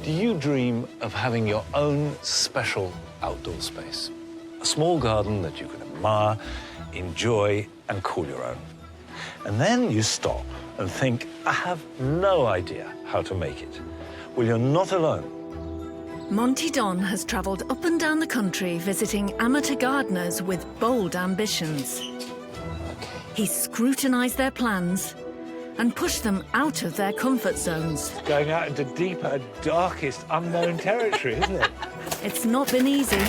Do you dream of having your own special outdoor space? A small garden that you can admire, enjoy, and call your own. And then you stop and think, I have no idea how to make it. Well, you're not alone. Monty Don has travelled up and down the country visiting amateur gardeners with bold ambitions. He's scrutinised their plans and pushed them out of their comfort zones. Going out into deeper, darkest, unknown territory, isn't it? It's not been easy.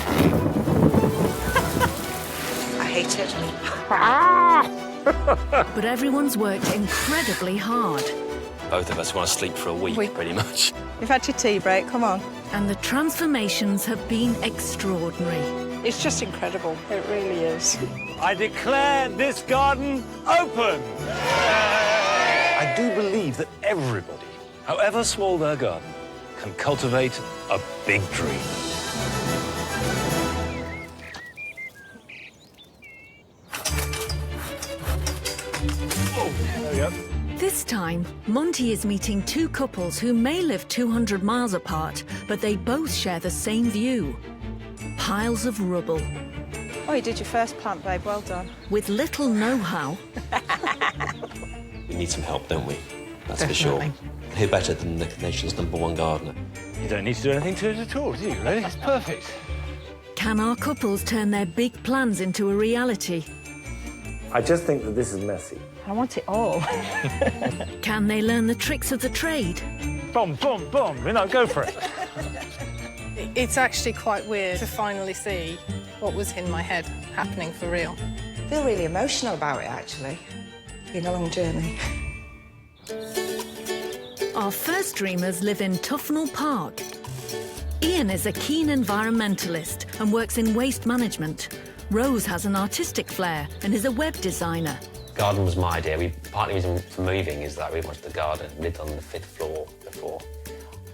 I hate it. But everyone's worked incredibly hard. Both of us want to sleep for a week, pretty much. You've had your tea break, come on. And the transformations have been extraordinary. It's just incredible, it really is. I declare this garden open! I do believe that everybody, however small their garden, can cultivate a big dream. Oh, there we go. This time, Monty is meeting two couples who may live 200 miles apart, but they both share the same view. Piles of rubble. Oh, you did your first plant, babe, well done. With little know-how. We need some help, don't we? That's Definitely. for sure. Who better than the nation's #1 gardener? You don't need to do anything to it at all, do you, really? It's perfect. Can our couples turn their big plans into a reality? I just think that this is messy. I want it all. Can they learn the tricks of the trade? Boom, boom, boom. You know, go for it. It's actually quite weird to finally see what was in my head happening for real. I feel really emotional about it, actually. It's been a long journey. Our first dreamers live in Tufnell Park. Ian is a keen environmentalist and works in waste management. Rose has an artistic flair and is a web designer. Garden was my idea. Partly reason for moving is that we wanted the garden. Lived on the 5th floor before.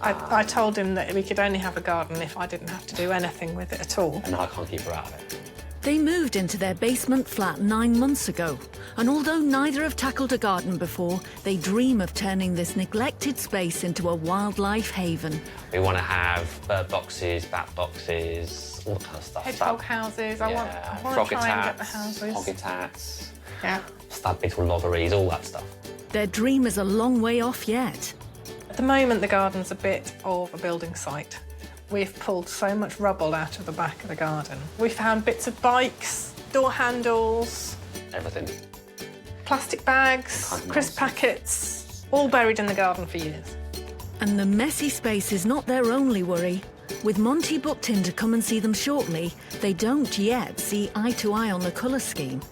I told him that we could only have a garden if I didn't have to do anything with it at all. And now I can't keep her out of it. They moved into their basement flat 9 months ago, and although neither have tackled a garden before, they dream of turning this neglected space into a wildlife haven. We want to have bird boxes, bat boxes, all that kind of stuff. Hedgehog houses. I want to try and get the houses. Hoggetats, Yeah. stud beetle loggeries, all that stuff. Their dream is a long way off yet. At the moment, the garden's a bit of a building site. We've pulled so much rubble out of the back of the garden. We found bits of bikes, door handles, Everything. plastic bags, crisp packets, all buried in the garden for years. And the messy space is not their only worry. With Monty booked in to come and see them shortly, they don't yet see eye to eye on the colour scheme.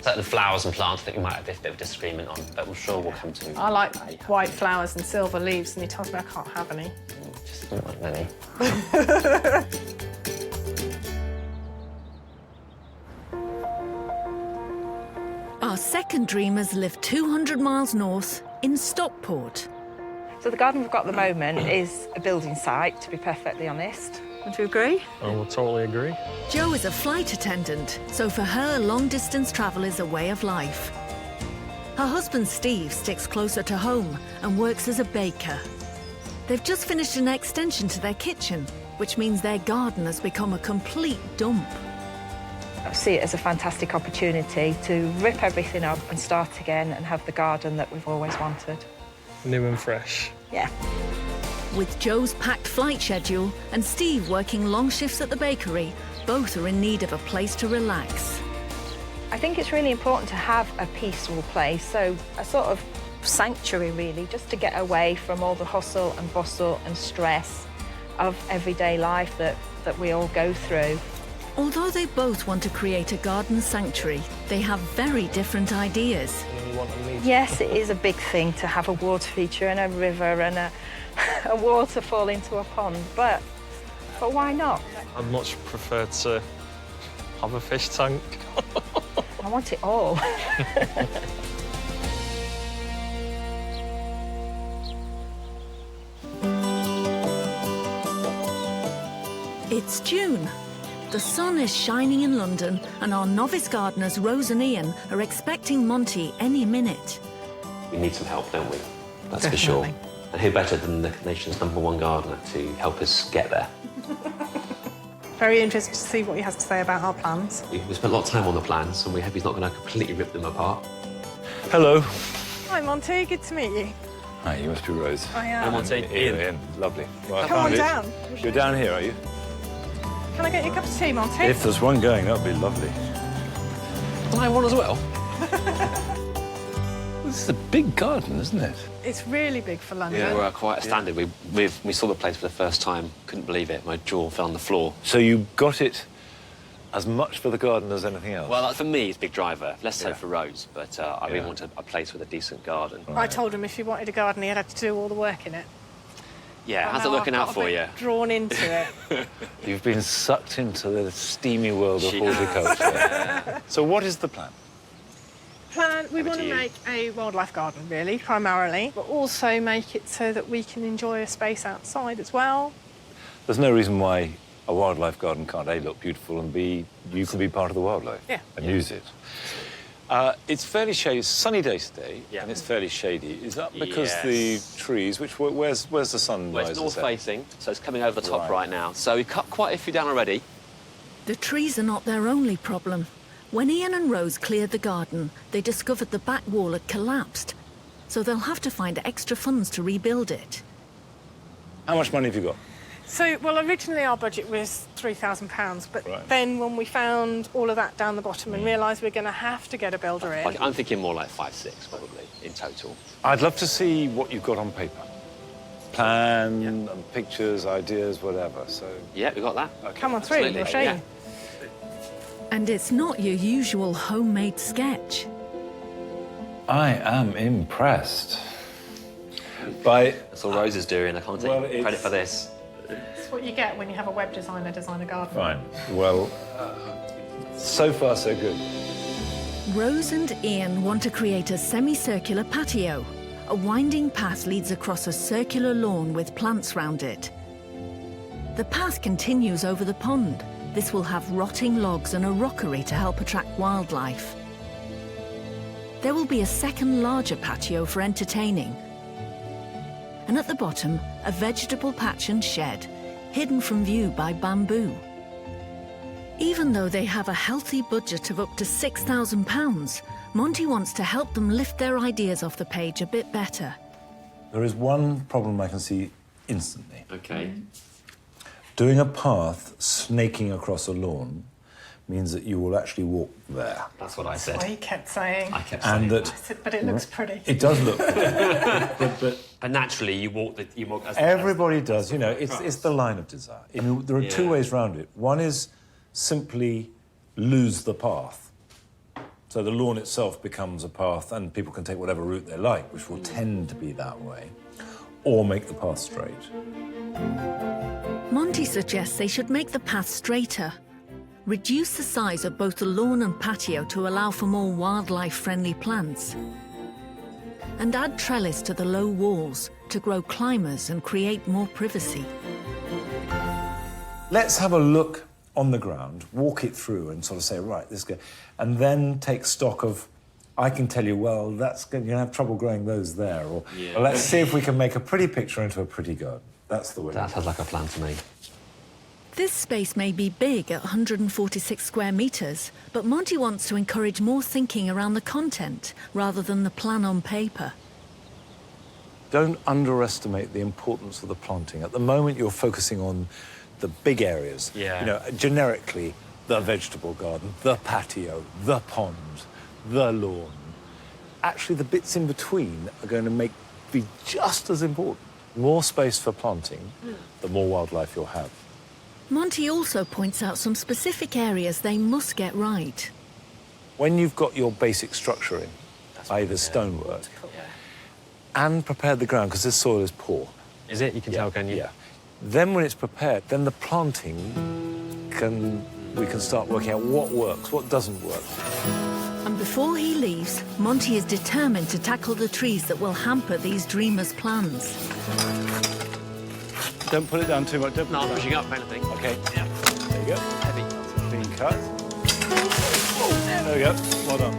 So the flowers and plants, I think we might have this bit of disagreement on, but I'm sure we'll come to. I like white flowers and silver leaves, and he told me I can't have any. Just don't like many. Our second dreamers live 200 miles north in Stockport. So the garden we've got at the moment is a building site, to be perfectly honest. Would you agree? I will totally agree. Jo is a flight attendant, so for her, long-distance travel is a way of life. Her husband, Steve, sticks closer to home and works as a baker. They've just finished an extension to their kitchen, which means their garden has become a complete dump. I see it as a fantastic opportunity to rip everything up and start again and have the garden that we've always wanted. New and fresh. Yeah. With Jo's packed flight schedule and Steve working long shifts at the bakery, both are in need of a place to relax. I think it's really important to have a peaceful place, so a sort of sanctuary, really, just to get away from all the hustle and bustle and stress of everyday life that we all go through. Although they both want to create a garden sanctuary, they have very different ideas. Yes, it is a big thing to have a water feature and a river and a waterfall into a pond, but why not? I'd much prefer to have a fish tank. I want it all. It's June. The sun is shining in London, and our novice gardeners, Rose and Ian, are expecting Monty any minute. We need some help, don't we? That's for sure. And who better than the nation's #1 gardener to help us get there? Very interested to see what he has to say about our plans. We spent a lot of time on the plans, and we hope he's not going to completely rip them apart. Hello. Hi, Monty. Good to meet you. Hi, you must be Rose. I am. Come on, take Ian. Lovely. Well, I Come on found it. down. You're down here, are you? Can I get you a cup of tea, Monty? If there's one going, that would be lovely. Can I have one as well? This is a big garden, isn't it? It's really big for London. Yeah, we're quite astounded. We saw the place for the first time, couldn't believe it. My jaw fell on the floor. So you got it as much for the garden as anything else? Well, for me, it's a big driver, less so Yeah. for Rose, but I really wanted a place with a decent garden. I told him if he wanted a garden, he had to do all the work in it. Yeah, But how's it now looking I've out got for a you? bit drawn into it. You've been sucked into the steamy world of She horticulture. So what is the plan? Plan, we Over want to to you. make a wildlife garden, really, primarily, but also make it so that we can enjoy a space outside as well. There's no reason why a wildlife garden can't A, look beautiful, and B, you can be part of the wildlife and use it. It's fairly shady, sunny day today, and it's fairly shady. Is that because the trees, where's the sun Well, it's rises north at? facing, so it's coming over the top Right. right now. So we've cut quite a few down already. The trees are not their only problem. When Ian and Rose cleared the garden, they discovered the back wall had collapsed, so they'll have to find extra funds to rebuild it. How much money have you got? So, well, originally our budget was £3,000, but Right. then when we found all of that down the bottom and realised we're going to have to get a builder in, I'm thinking more like 5, 6 probably in total. I'd love to see what you've got on paper. Plan, and pictures, ideas, whatever. So Yeah, we got that. okay. come on through, Absolutely, we'll show yeah. you. And it's not your usual homemade sketch. I am impressed by. That's all Rose is doing. I can't take Well, credit it's- for this. It's what you get when you have a web designer design a garden. Fine. Well, so far so good. Rose and Ian want to create a semicircular patio. A winding path leads across a circular lawn with plants round it. The path continues over the pond. This will have rotting logs and a rockery to help attract wildlife. There will be a second larger patio for entertaining. And at the bottom, a vegetable patch and shed, hidden from view by bamboo. Even though they have a healthy budget of up to £6,000, Monty wants to help them lift their ideas off the page a bit better. There is one problem I can see instantly. Okay. Doing a path snaking across a lawn means that you will actually walk there. That's what I That's what said. he kept saying. I kept saying And that I said, but it looks pretty. it does look but But naturally, you walk as everybody does, you know, it's the line of desire. You know, there are two ways round it. One is simply lose the path. So the lawn itself becomes a path and people can take whatever route they like, which will tend to be that way, or make the path straight. Monty suggests they should make the path straighter. Reduce the size of both the lawn and patio to allow for more wildlife-friendly plants. And add trellis to the low walls to grow climbers and create more privacy. Let's have a look on the ground, walk it through and sort of say, right, this go, and then take stock of, I can tell you, well, that's good, you're going to have trouble growing those there, or well, let's see if we can make a pretty picture into a pretty garden. That's the way. That sounds like a plan to me. This space may be big at 146 square metres, but Monty wants to encourage more thinking around the content rather than the plan on paper. Don't underestimate the importance of the planting. At the moment, you're focusing on the big areas. Yeah. You know, generically, the vegetable garden, the patio, the pond, the lawn. Actually, the bits in between are going to be just as important. More space for planting, the more wildlife you'll have. Monty also points out some specific areas they must get right. When you've got your basic structure in, i.e. the stonework, and prepared the ground, because this soil is poor. Is it? You can tell, can you? Yeah. Then when it's prepared, then the planting we can start working out what works, what doesn't work. And before he leaves, Monty is determined to tackle the trees that will hamper these dreamers' plans. Don't put it down too much. No, I'm pushing up, anything. Okay. Yeah. There you go. Heavy. Clean cut. There we go. Well done.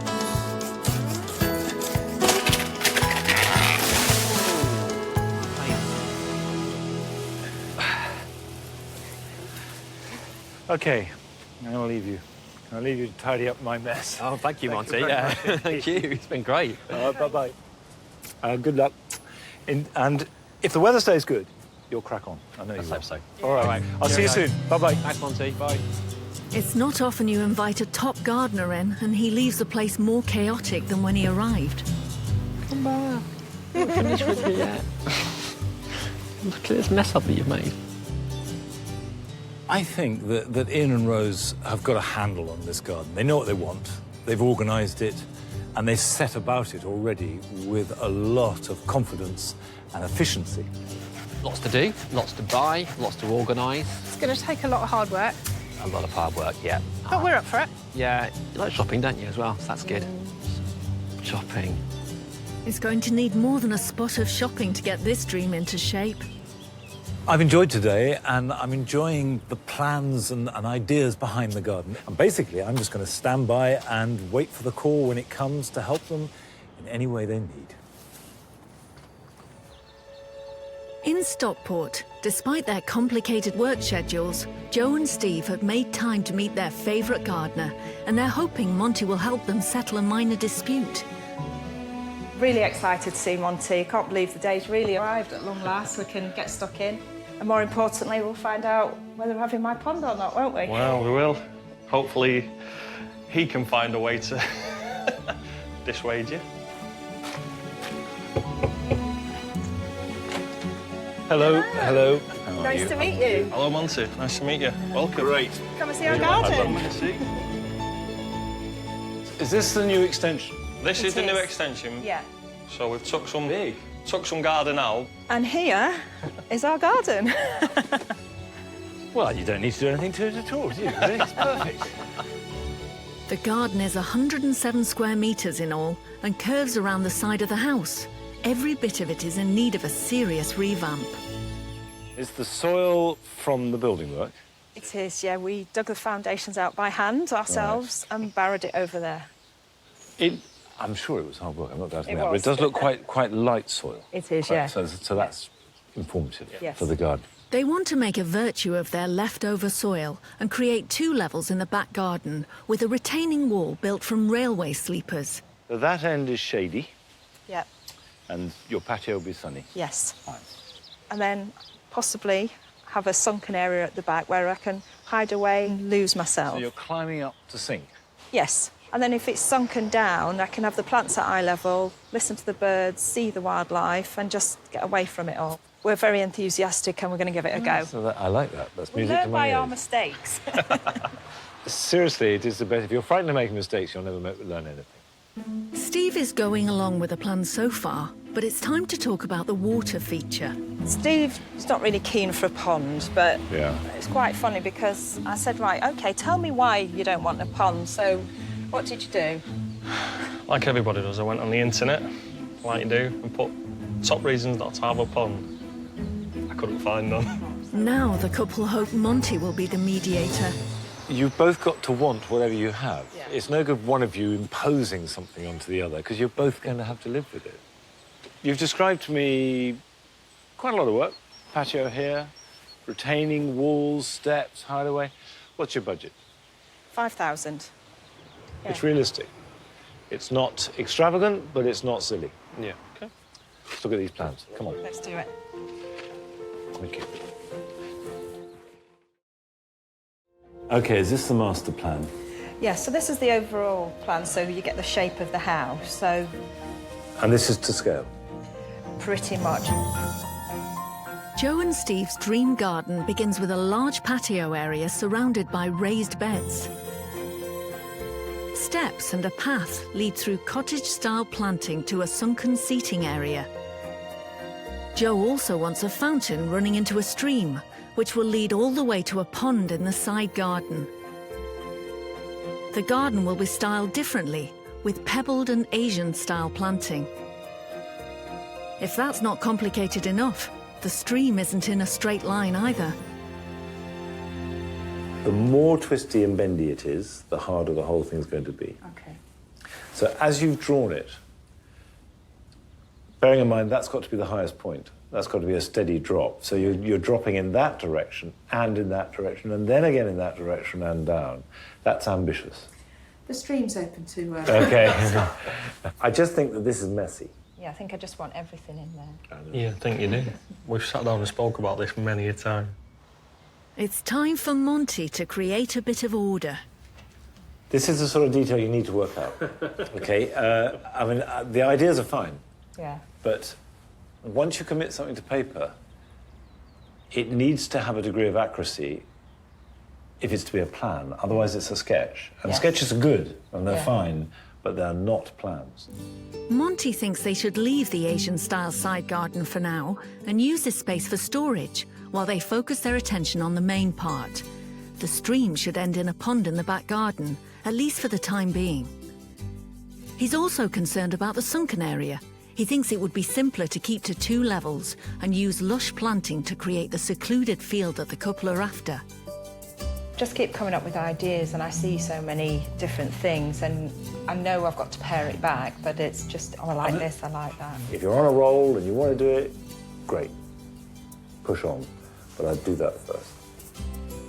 OK, I'm going to leave you. I'll leave you to tidy up my mess. Oh, thank you, Monty. Yeah, thank you. It's been great. Bye-bye. Good luck. And if the weather stays good, you'll crack on. I know you will. Let's hope so. All right. I'll see you soon. Bye-bye. Thanks, Monty. Bye. It's not often you invite a top gardener in and he leaves the place more chaotic than when he arrived. Come back. I'm not finished with you yet. Look at this mess up that you've made. I think that Ian and Rose have got a handle on this garden. They know what they want, they've organised it, and they set about it already with a lot of confidence and efficiency. Lots to do, lots to buy, lots to organise. It's going to take a lot of hard work, A lot of hard work, yeah. but we're up for it. Yeah, you like shopping, don't you, as well? So that's good. Shopping. It's going to need more than a spot of shopping to get this dream into shape. I've enjoyed today, and I'm enjoying the plans and ideas behind the garden. And basically, I'm just going to stand by and wait for the call when it comes to help them in any way they need. In Stockport, despite their complicated work schedules, Joe and Steve have made time to meet their favourite gardener, and they're hoping Monty will help them settle a minor dispute. Really excited to see Monty. I can't believe the day's really arrived at long last. We can get stuck in. And more importantly, we'll find out whether we're having my pond or not, won't we? Well, we will. Hopefully, he can find a way to dissuade you. Hello. Hello. Nice to meet you. Hello, Monty. Nice to meet you. Welcome. Great. Come and see our garden. Is this the new extension? This It is the new is. extension. Yeah. So we've took some garden out. And here is our garden. Well, you don't need to do anything to it at all, do you? It's perfect. The garden is 107 square metres in all and curves around the side of the house. Every bit of it is in need of a serious revamp. Is the soil from the building work? It is, yeah. We dug the foundations out by hand ourselves and barrowed it over there. I'm sure it was hard work, I'm not doubting It that, but was. it does look quite light soil. It is, yeah. So that's informative Yes. for the garden. They want to make a virtue of their leftover soil and create 2 levels in the back garden with a retaining wall built from railway sleepers. So that end is shady, Yeah. and your patio will be sunny. Yes. Fine. And then possibly have a sunken area at the back where I can hide away and lose myself. So you're climbing up to sink. Yes. And then if it's sunken down, I can have the plants at eye level, listen to the birds, see the wildlife, and just get away from it all. We're very enthusiastic and we're going to give it a go. So I like that. That's We music to learn my by our ears. mistakes. Seriously, it is the best. If you're frightened of making mistakes, you'll never learn anything. Steve is going along with the plan so far, but it's time to talk about the water feature. Steve's not really keen for a pond, but Yeah. it's quite funny because I said, right, OK, tell me why you don't want a pond. So what did you do? Like everybody does, I went on the internet, like you do, and put top reasons not to have a pond. I couldn't find none. Now the couple hope Monty will be the mediator. You've both got to want whatever you have. Yeah. It's no good one of you imposing something onto the other, because you're both going to have to live with it. You've described to me quite a lot of work. Patio here, retaining walls, steps, hideaway. What's your budget? 5,000. Yeah. It's realistic. It's not extravagant, but it's not silly. Yeah. Okay. Let's look at these plans. Come on. Let's do it. Thank you. OK, is this the master plan? Yeah, so this is the overall plan, so you get the shape of the house, so And this is to scale? pretty much. Joe and Steve's dream garden begins with a large patio area surrounded by raised beds. Steps and a path lead through cottage-style planting to a sunken seating area. Joe also wants a fountain running into a stream, which will lead all the way to a pond in the side garden. The garden will be styled differently, with pebbled and Asian-style planting. If that's not complicated enough, the stream isn't in a straight line either. The more twisty and bendy it is, the harder the whole thing's going to be. Okay. So as you've drawn it, bearing in mind that's got to be the highest point, That's got to be a steady drop. So you're dropping in that direction and in that direction and then again in that direction and down. That's ambitious. The stream's open to... OK. I just think that this is messy. Yeah, I think I just want everything in there. Yeah, I think you do. We've sat down and spoke about this many a time. It's time for Monty to create a bit of order. This is the sort of detail you need to work out. OK? I mean, the ideas are fine. Yeah. But once you commit something to paper, it needs to have a degree of accuracy if it's to be a plan. Otherwise, it's a sketch. And Yes. sketches are good, and they're Yeah. fine, but they're not plans. Monty thinks they should leave the Asian-style side garden for now and use this space for storage while they focus their attention on the main part. The stream should end in a pond in the back garden, at least for the time being. He's also concerned about the sunken area. He thinks it would be simpler to keep to 2 levels and use lush planting to create the secluded feel that the couple are after. Just keep coming up with ideas, and I see so many different things, and I know I've got to pare it back, but it's just, oh, I like this, I like that. If you're on a roll and you want to do it, great. Push on. But I'd do that first.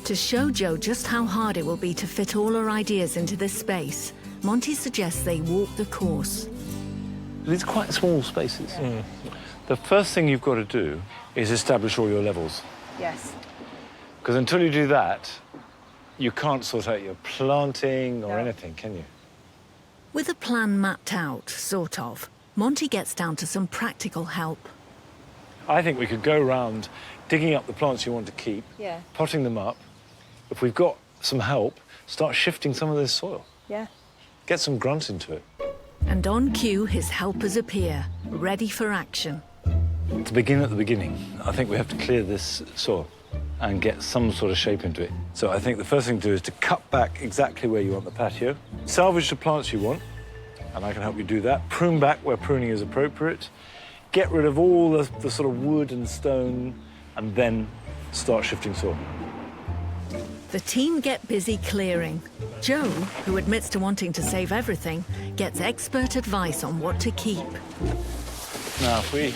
To show Jo just how hard it will be to fit all her ideas into this space, Monty suggests they walk the course. These are quite small spaces. The first thing you've got to do is establish all your levels. Yes. Because until you do that, you can't sort out your planting or No. anything, can you? With a plan mapped out, sort of, Monty gets down to some practical help. I think we could go round digging up the plants you want to keep, Yeah. potting them up. If we've got some help, start shifting some of this soil. Yeah. Get some grunt into it. And on cue, his helpers appear, ready for action. To begin at the beginning, I think we have to clear this soil and get some sort of shape into it. So I think the first thing to do is to cut back exactly where you want the patio, salvage the plants you want, and I can help you do that, prune back where pruning is appropriate, get rid of all the sort of wood and stone, and then start shifting soil. The team get busy clearing. Jo, who admits to wanting to save everything, gets expert advice on what to keep. Now, if we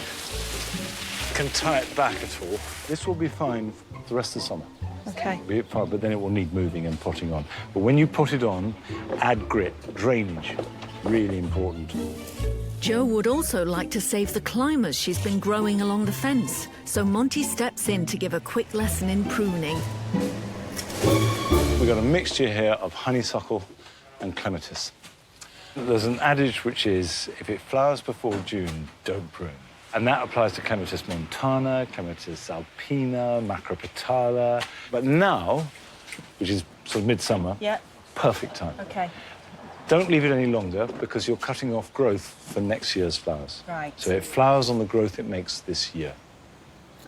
can tie it back at all, this will be fine the rest of the summer. Okay. Be it fine, but then it will need moving and potting on. But when you pot it on, add grit, drainage, really important. Jo would also like to save the climbers she's been growing along the fence, so Monty steps in to give a quick lesson in pruning. We've got a mixture here of honeysuckle and clematis. There's an adage which is, if it flowers before June, don't prune. And that applies to Clematis montana, Clematis alpina, macropetala. But now, which is sort of midsummer, Yeah. perfect time. Okay. Don't leave it any longer because you're cutting off growth for next year's flowers. Right. So it flowers on the growth it makes this year.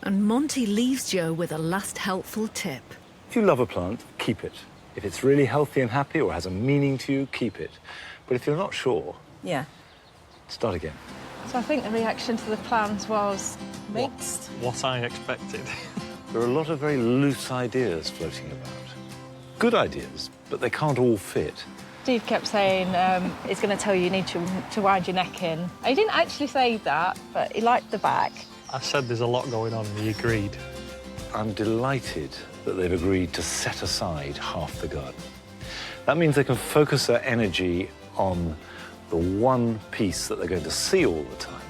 And Monty leaves Jo with a last helpful tip. If you love a plant, keep it. If it's really healthy and happy or has a meaning to you, keep it. But if you're not sure, Yeah. start again. So I think the reaction to the plans was mixed. What I expected. There are a lot of very loose ideas floating about. Good ideas, but they can't all fit. Steve kept saying he's going to tell you need to wind your neck in. He didn't actually say that, but he liked the back. I said there's a lot going on, and he agreed. I'm delighted that they've agreed to set aside half the garden. That means they can focus their energy on the one piece that they're going to see all the time.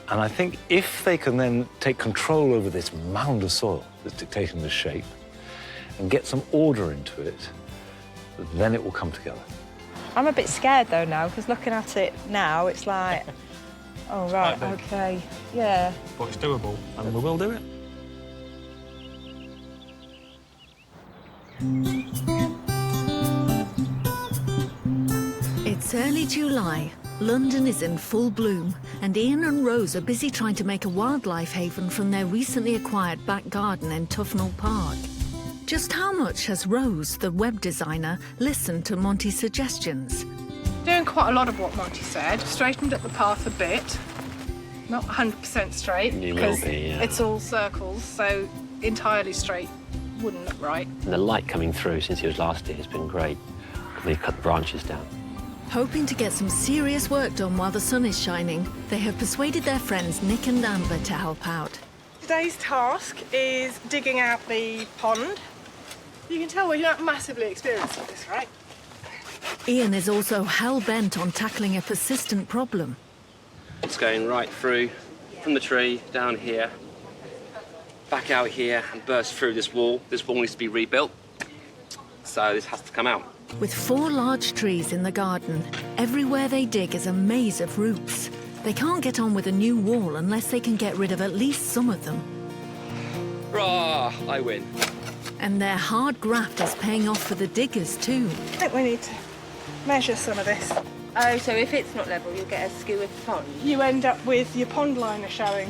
And I think if they can then take control over this mound of soil that's dictating the shape and get some order into it, then it will come together. I'm a bit scared though now, because looking at it now, it's like, oh right, quite big. okay, yeah. But it's doable, and we will do it. It's early July. London is in full bloom, and Ian and Rose are busy trying to make a wildlife haven from their recently acquired back garden in Tufnell Park. Just how much has Rose, the web designer, listened to Monty's suggestions? Doing quite a lot of what Monty said. Straightened up the path a bit. Not 100% straight. You will because be, yeah. It's all circles, so entirely straight wouldn't look right. And the light coming through since he was last here has been great. They've cut the branches down. Hoping to get some serious work done while the sun is shining, they have persuaded their friends Nick and Amber to help out. Today's task is digging out the pond. You can tell we're not massively experienced at this, right? Ian is also hell-bent on tackling a persistent problem. It's going right through from the tree down here, back out here and burst through this wall. This wall needs to be rebuilt, so this has to come out. With 4 large trees in the garden, everywhere they dig is a maze of roots. They can't get on with a new wall unless they can get rid of at least some of them. Rah! I win. And their hard graft is paying off for the diggers too. I think we need to measure some of this. Oh, so if it's not level, you'll get a skewered pond? You end up with your pond liner showing.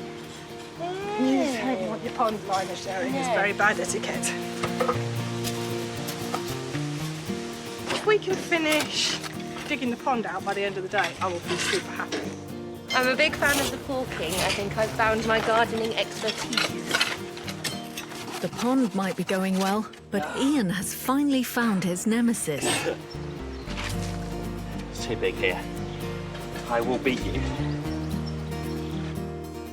You don't want your pond liner showing. It's very bad etiquette. If we can finish digging the pond out by the end of the day, I will be super happy. I'm a big fan of the forking. I think I've found my gardening expertise. The pond might be going well, but Ian has finally found his nemesis. It's too big here. I will beat you.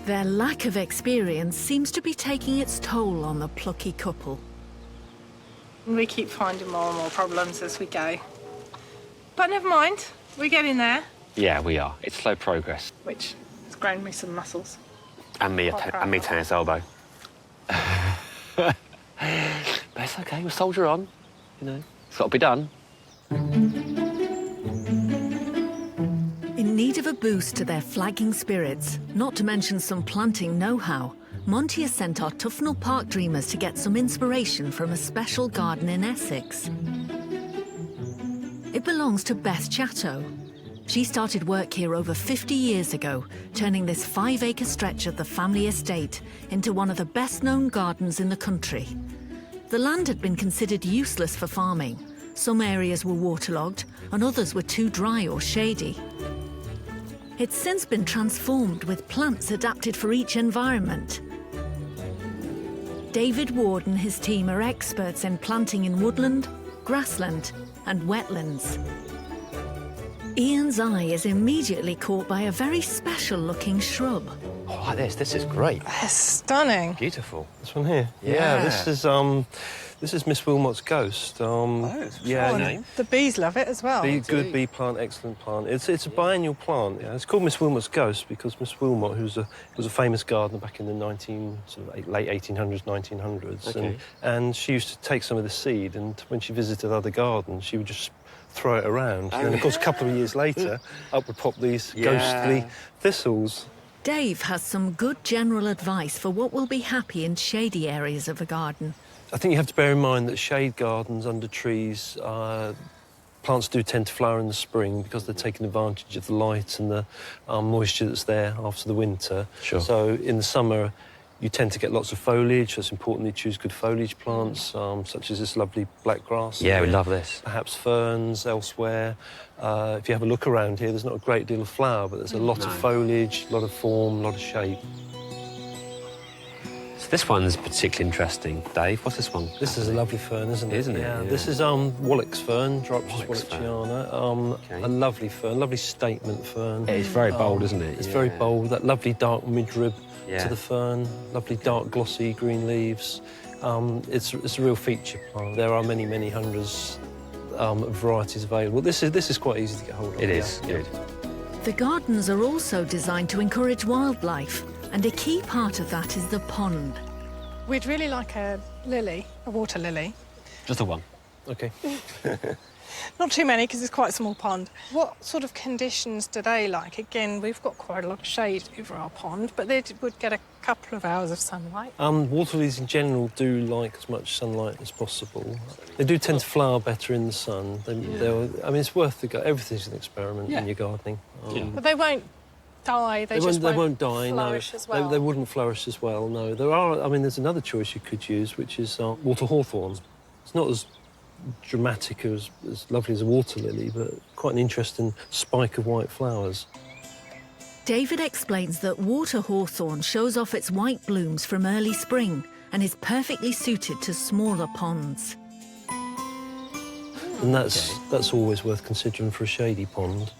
Their lack of experience seems to be taking its toll on the plucky couple. We keep finding more and more problems as we go. But never mind, we're getting there. Yeah, we are. It's slow progress. Which has grown me some muscles. And me a tennis elbow. But it's okay, we'll soldier on. You know, it's got to be done. In need of a boost to their flagging spirits, not to mention some planting know-how, Monty has sent our Tufnell Park dreamers to get some inspiration from a special garden in Essex. It belongs to Beth Chatto. She started work here over 50 years ago, turning this 5-acre stretch of the family estate into one of the best-known gardens in the country. The land had been considered useless for farming. Some areas were waterlogged and others were too dry or shady. It's since been transformed with plants adapted for each environment. David Ward and his team are experts in planting in woodland, grassland and wetlands. Ian's eye is immediately caught by a very special-looking shrub. Oh, like this. This is great. They're stunning. Beautiful. This one here? Yeah. This is Miss Wilmot's ghost. Name. The bees love it as well. Good bee plant, excellent plant. It's a biennial plant. Yeah. It's called Miss Wilmot's ghost because Miss Wilmot, who was a famous gardener back in the late 1800s, 1900s, Okay. and she used to take some of the seed, and when she visited other gardens, she would just throw it around. And then, of course, a couple of years later, up would pop these ghostly thistles. Dave has some good general advice for what will be happy in shady areas of a garden. I think you have to bear in mind that shade gardens under trees, plants do tend to flower in the spring because they're taking advantage of the light and the moisture that's there after the winter. Sure. So in the summer, you tend to get lots of foliage, so it's important that you choose good foliage plants, such as this lovely black grass. Yeah, we here. love this. Perhaps ferns elsewhere. If you have a look around here, there's not a great deal of flower, but there's a lot of foliage, a lot of form, a lot of shape. So this one's particularly interesting. Dave, what's this one? This is a lovely fern, isn't it? Isn't it? Yeah. Yeah. This is Wallach's fern, Drypsis Wallach's fern. wallackiana. Okay. A lovely fern, lovely statement fern. It's very bold, isn't it? It's very bold. That lovely dark midrib Yeah. to the fern, lovely dark glossy green leaves. It's a real feature plant. There are many hundreds of varieties available. This is quite easy to get hold of. It is, yeah. good. The gardens are also designed to encourage wildlife, and a key part of that is the pond. We'd really like a lily, a water lily. Just the one. Okay. Not too many, because it's quite a small pond. What sort of conditions do they like? Again, we've got quite a lot of shade over our pond, but they would get a couple of hours of sunlight. Water lilies in general do like as much sunlight as possible. They do tend to flower better in the sun. I mean, it's worth the go. Everything's an experiment in your gardening. But they won't die, they won't die, flourish no. as well. They wouldn't flourish as well, no. There's another choice you could use, which is water hawthorn. It's not as dramatic as lovely as a water lily, but quite an interesting spike of white flowers. David explains that water hawthorn shows off its white blooms from early spring and is perfectly suited to smaller ponds. And that's always worth considering for a shady pond.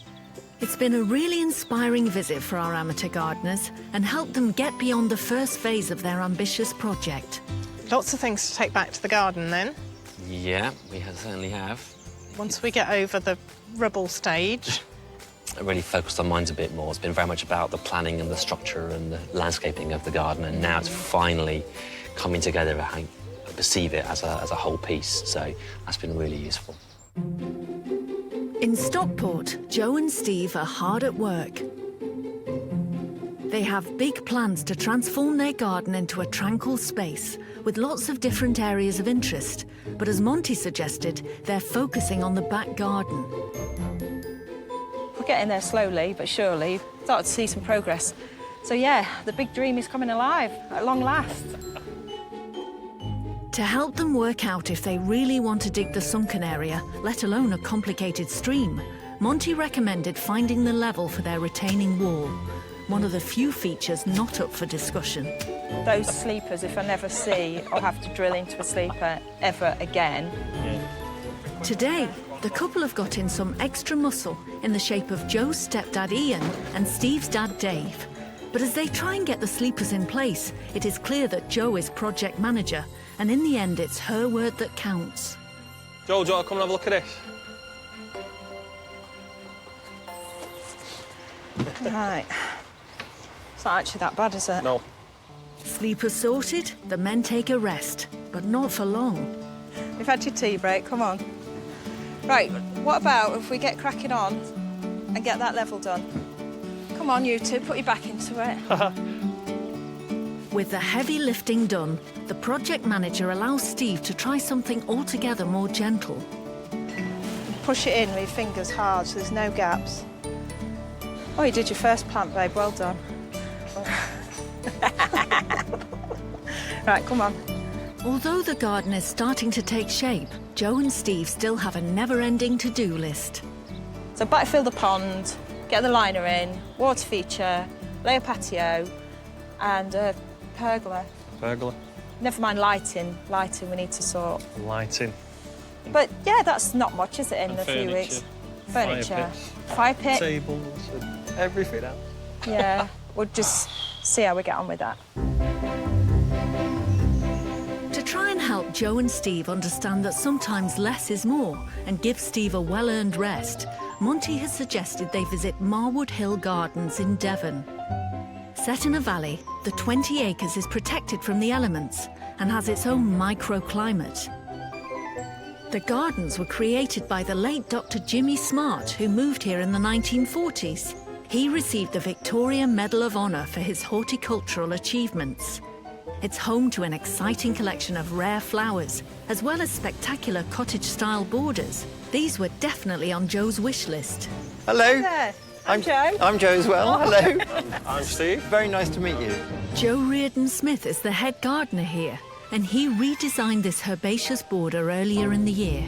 It's been a really inspiring visit for our amateur gardeners and helped them get beyond the first phase of their ambitious project. Lots of things to take back to the garden then. Yeah, certainly have. Once we get over the rubble stage. I really focused on mines a bit more. It's been very much about the planning and the structure and the landscaping of the garden, and now it's finally coming together. I perceive it as a whole piece, so that's been really useful. In Stockport, Joe and Steve are hard at work. They have big plans to transform their garden into a tranquil space with lots of different areas of interest. But as Monty suggested, they're focusing on the back garden. We're getting there slowly but surely. Started to see some progress. So yeah, the big dream is coming alive at long last. To help them work out if they really want to dig the sunken area, let alone a complicated stream, Monty recommended finding the level for their retaining wall, one of the few features not up for discussion. Those sleepers, if I never see, I'll have to drill into a sleeper ever again. Today, the couple have got in some extra muscle in the shape of Joe's stepdad Ian and Steve's dad Dave. But as they try and get the sleepers in place, it is clear that Joe is project manager, and in the end it's her word that counts. Joe, do you want to come and have a look at this? Right. It's not actually that bad, is it? No. Sleepers sorted, the men take a rest, but not for long. You've had your tea break, come on. Right, what about if we get cracking on and get that level done? Come on, you two, put your back into it. With the heavy lifting done, the project manager allows Steve to try something altogether more gentle. Push it in with your fingers hard so there's no gaps. Oh, you did your first plant, babe, well done. Right, come on. Although the garden is starting to take shape, Joe and Steve still have a never-ending to-do list. So backfill the pond, get the liner in, water feature, lay a patio, and a pergola. Pergola. Never mind lighting. Lighting we need to sort. Lighting. But yeah, that's not much, is it, in a few weeks? Furniture. Fire pit. Tables, and everything else. Yeah, we'll just see how we get on with that. To try and help Joe and Steve understand that sometimes less is more and give Steve a well-earned rest, Monty has suggested they visit Marwood Hill Gardens in Devon. Set in a valley, the 20 acres is protected from the elements and has its own microclimate. The gardens were created by the late Dr. Jimmy Smart, who moved here in the 1940s. He received the Victoria Medal of Honour for his horticultural achievements. It's home to an exciting collection of rare flowers, as well as spectacular cottage-style borders. These were definitely on Joe's wish list. Hello. There. I'm Joe. I'm Joe as well. Hello. I'm Steve. Very nice to meet you. Joe Reardon-Smith is the head gardener here, and he redesigned this herbaceous border earlier in the year.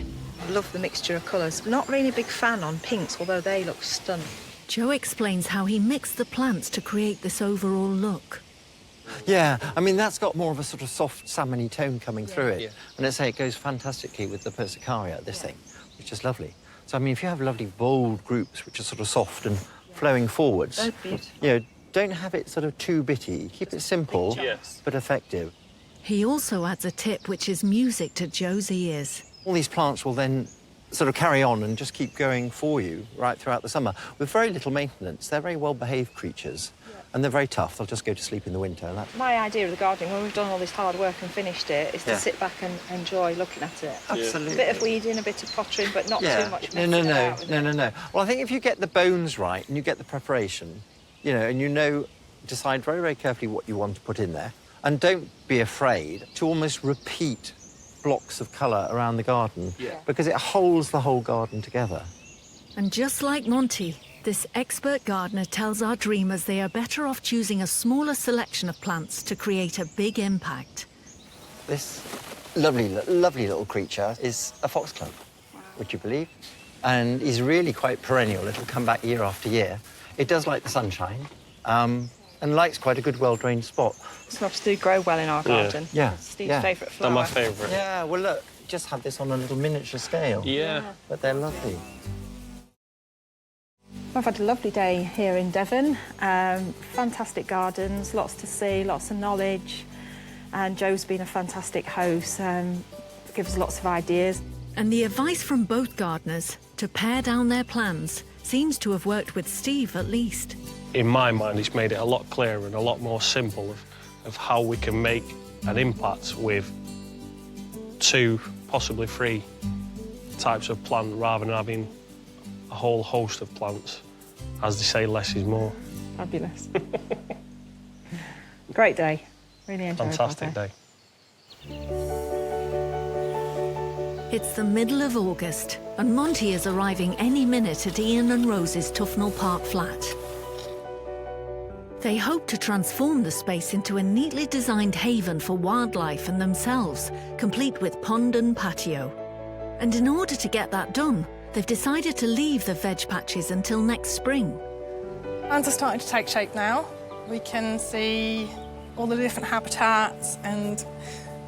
I love the mixture of colours. Not really a big fan on pinks, although they look stunning. Joe explains how he mixed the plants to create this overall look. Yeah, I mean, that's got more of a sort of soft salmon-y tone coming through it. Yeah. And let's say it goes fantastically with the persicaria, this thing, which is lovely. So, I mean, if you have lovely, bold groups, which are sort of soft and flowing forwards, Oh, beautiful. you know, don't have it sort of too bitty. Keep it simple, but effective. He also adds a tip which is music to Joe's ears. All these plants will then sort of carry on and just keep going for you right throughout the summer with very little maintenance. They're very well-behaved creatures, and they're very tough. They'll just go to sleep in the winter. My idea of the gardening, when we've done all this hard work and finished it, is to sit back and enjoy looking at it. Absolutely. A bit of weeding, a bit of pottering, but not too much No. Well, I think if you get the bones right and you get the preparation, you know, and you know, decide very, very carefully what you want to put in there, and don't be afraid to almost repeat blocks of colour around the garden, because it holds the whole garden together. And just like Monty, this expert gardener tells our dreamers they are better off choosing a smaller selection of plants to create a big impact. This lovely little creature is a foxglove, would you believe? And is really quite perennial. It'll come back year after year. It does like the sunshine, and likes quite a good well-drained spot. Snobs do grow well in our garden. Yeah. It's Steve's favourite flower. They're my favourite. Yeah, well, look, just have this on a little miniature scale. Yeah. But they're lovely. I've had a lovely day here in Devon. Fantastic gardens, lots to see, lots of knowledge. And Joe's been a fantastic host, gives us lots of ideas. And the advice from both gardeners to pare down their plans seems to have worked with Steve at least. In my mind, it's made it a lot clearer and a lot more simple of how we can make an impact with 2, possibly 3 types of plant rather than having a whole host of plants. As they say, less is more. Fabulous. Great day. Really enjoyed it. Fantastic day. It's the middle of August, and Monty is arriving any minute at Ian and Rose's Tufnell Park flat. They hope to transform the space into a neatly designed haven for wildlife and themselves, complete with pond and patio. And in order to get that done, they've decided to leave the veg patches until next spring. Plants are starting to take shape now. We can see all the different habitats, and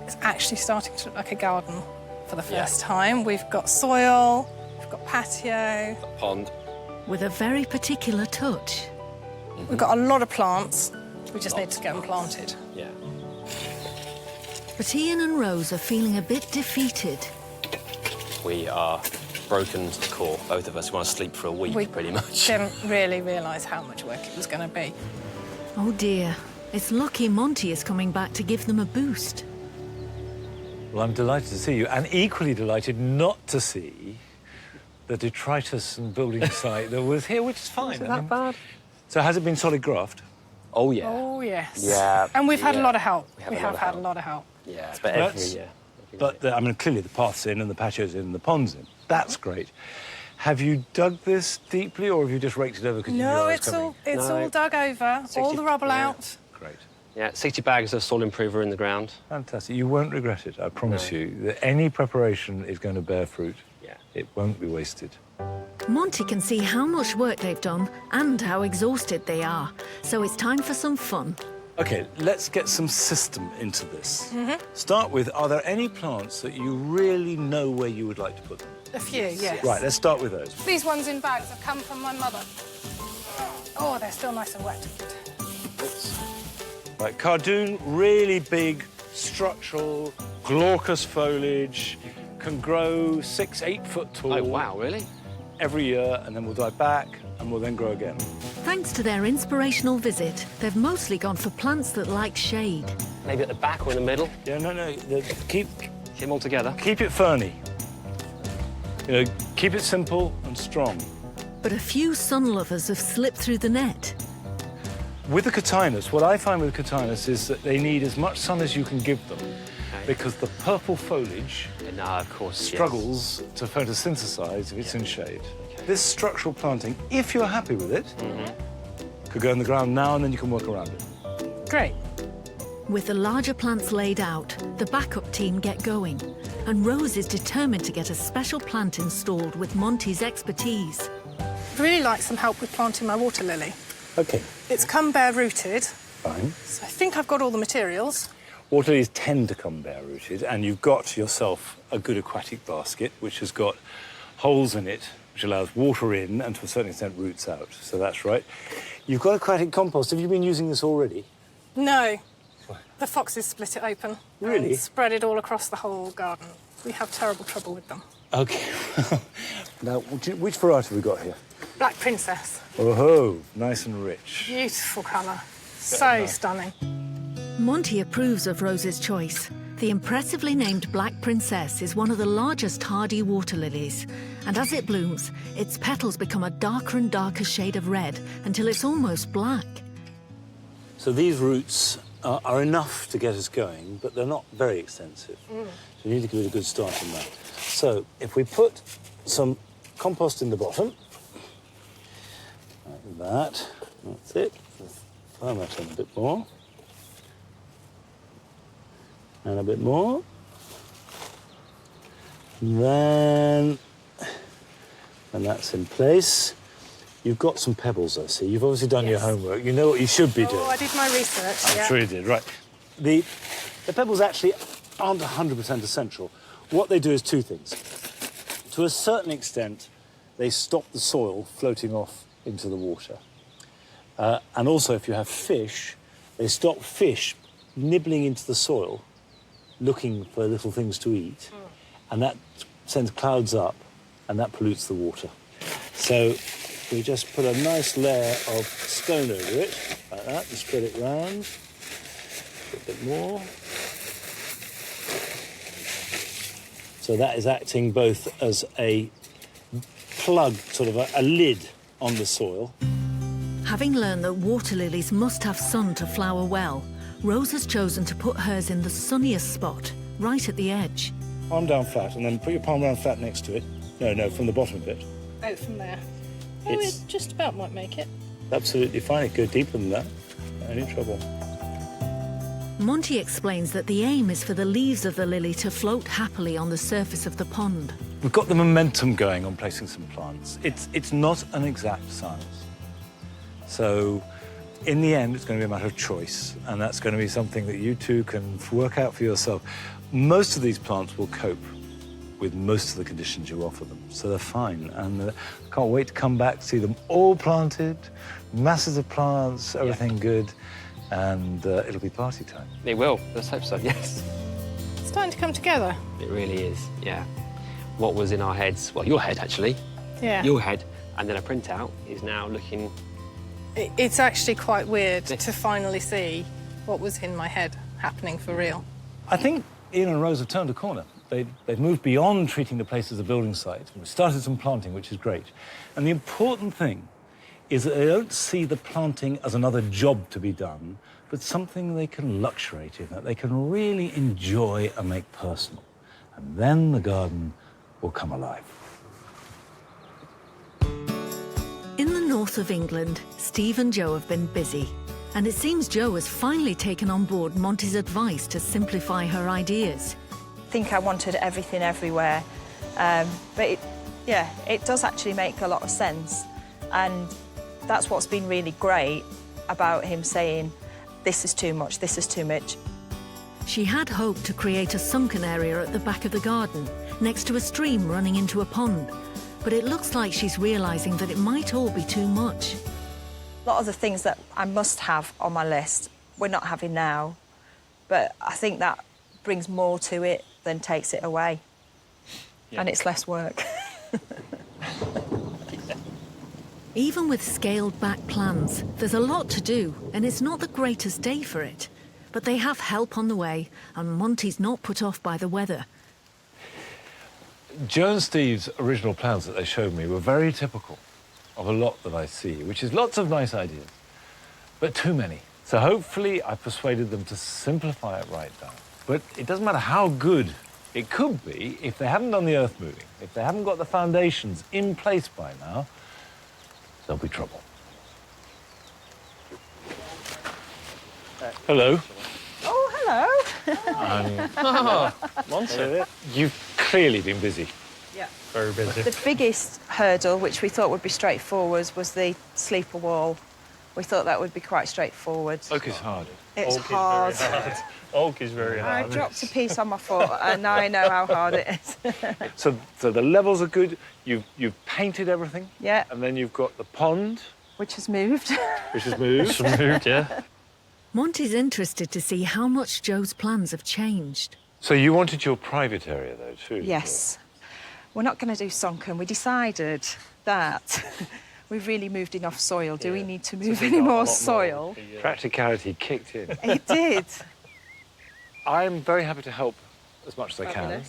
it's actually starting to look like a garden for the first time. We've got soil, we've got patio. Pond. With a very particular touch. We've got a lot of plants. We just need to get them planted. Yeah. But Ian and Rose are feeling a bit defeated. We are broken to the core, both of us. We want to sleep for a week, We pretty much. didn't really realise how much work it was going to be. Oh dear, it's lucky Monty is coming back to give them a boost. Well, I'm delighted to see you, and equally delighted not to see the detritus and building site that was here, which is fine. Isn't that bad? So has it been solid graft? Oh, yeah. Oh, yes. Yeah. And we've had a Yeah. lot of help. We have We a lot have of had help. a lot of help. Yeah, it's about every year. But, I mean, clearly the path's in and the patio's in and the pond's in. That's great. Have you dug this deeply, or have you just raked it over because you knew No, I was it's coming? all dug over, all the rubble out. Great. Yeah, 60 bags of soil improver in the ground. Fantastic. You won't regret it, I promise you. That any preparation is going to bear fruit. Yeah. It won't be wasted. Monty can see how much work they've done and how exhausted they are. So it's time for some fun. OK, let's get some system into this. Start with, are there any plants that you really know where you would like to put them? A few, yes. Right, let's start with those. These ones in bags have come from my mother. Oh, they're still nice and wet. Right, cardoon, really big, structural, glaucous foliage, can grow 6, 8 foot tall. Oh, wow, really? Every year, and then we'll die back, and we'll then grow again. Thanks to their inspirational visit, they've mostly gone for plants that like shade. Maybe at the back or in the middle? Yeah, no, keep them all together. Keep it ferny. You know, keep it simple and strong. But a few sun lovers have slipped through the net. With the cotinus, what I find with cotinus is that they need as much sun as you can give them, because the purple foliage of course, struggles to photosynthesize if it's in shade. This structural planting, if you're happy with it, could go in the ground now and then you can work around it. Great. With the larger plants laid out, the backup team get going. And Rose is determined to get a special plant installed with Monty's expertise. I'd really like some help with planting my water lily. OK. It's come bare-rooted. Fine. So I think I've got all the materials. Water lilies tend to come bare-rooted, and you've got yourself a good aquatic basket, which has got holes in it, which allows water in and, to a certain extent, roots out. So that's right. You've got aquatic compost. Have you been using this already? No. The foxes split it open. Really? And spread it all across the whole garden. We have terrible trouble with them. OK. Now, which variety have we got here? Black Princess. Oh-ho, nice and rich. Beautiful colour. So stunning. Monty approves of Rose's choice. The impressively named Black Princess is one of the largest hardy water lilies, and as it blooms, its petals become a darker and darker shade of red until it's almost black. So these roots are enough to get us going, but they're not very extensive. So you need to give it a good start on that. So if we put some compost in the bottom, like that, that's it. Firm that in a bit more. And a bit more. Then, when that's in place, you've got some pebbles, I see. You've obviously done your homework. You know what you should be doing. Oh, I did my research, I'm sure you did, right. The pebbles actually aren't 100% essential. what they do is two things. To a certain extent, they stop the soil floating off into the water. And also, if you have fish, they stop fish nibbling into the soil, looking for little things to eat, and that sends clouds up, and that pollutes the water. So we just put a nice layer of stone over it, like that, and spread it round. A bit more. So that is acting both as a plug, sort of a lid on the soil. Having learned that water lilies must have sun to flower well, Rose has chosen to put hers in the sunniest spot, right at the edge. Palm down flat, and then put your palm down flat next to it. No, from the bottom of it. Out from there. Oh, it just about might make it. Absolutely fine. It goes deeper than that. No any trouble. Monty explains that the aim is for the leaves of the lily to float happily on the surface of the pond. We've got the momentum going on placing some plants. It's not an exact science. So, in the end, it's going to be a matter of choice, and that's going to be something that you two can work out for yourself. Most of these plants will cope with most of the conditions you offer them, so they're fine. And I can't wait to come back, see them all planted, masses of plants, everything good, and it'll be party time. It will. Let's hope so, yes. It's starting to come together. It really is, yeah. What was in our heads, well, your head, actually. Yeah. Your head, and then a printout is now looking... It's actually quite weird to finally see what was in my head happening for real. I think Ian and Rose have turned a corner. They've moved beyond treating the place as a building site. We've started some planting, which is great. And the important thing is that they don't see the planting as another job to be done, but something they can luxuriate in, that they can really enjoy and make personal. And then the garden will come alive. In the north of England, Steve and Joe have been busy. And it seems Joe has finally taken on board Monty's advice to simplify her ideas. I think I wanted everything everywhere. But it does actually make a lot of sense. And that's what's been really great about him saying, this is too much, this is too much. She had hoped to create a sunken area at the back of the garden, next to a stream running into a pond. But it looks like she's realising that it might all be too much. A lot of the things that I must have on my list, we're not having now. But I think that brings more to it than takes it away. Yeah. And it's less work. Even with scaled-back plans, there's a lot to do, and it's not the greatest day for it. But they have help on the way, and Monty's not put off by the weather. Joe and Steve's original plans that they showed me were very typical of a lot that I see, which is lots of nice ideas, but too many. So hopefully I persuaded them to simplify it right down. But it doesn't matter how good it could be if they haven't done the earth moving, if they haven't got the foundations in place by now, there'll be trouble. Hello. Oh, hello. Monty. You've clearly been busy. Yeah. Very busy. The biggest hurdle, which we thought would be straightforward, was the sleeper wall. We thought that would be quite straightforward. Oak is hard. It's hard. Oak is very hard. I dropped a piece on my foot, and now I know how hard it is. So the levels are good. You've painted everything. Yeah. And then you've got the pond. Which has moved. Which has moved. Yeah. Monty's interested to see how much Joe's plans have changed. So you wanted your private area, though, too? Yes. We're not going to do sunken. We decided that we've really moved enough soil. Do we need to move any more soil? Practicality kicked in. It did. I'm very happy to help as much as I can.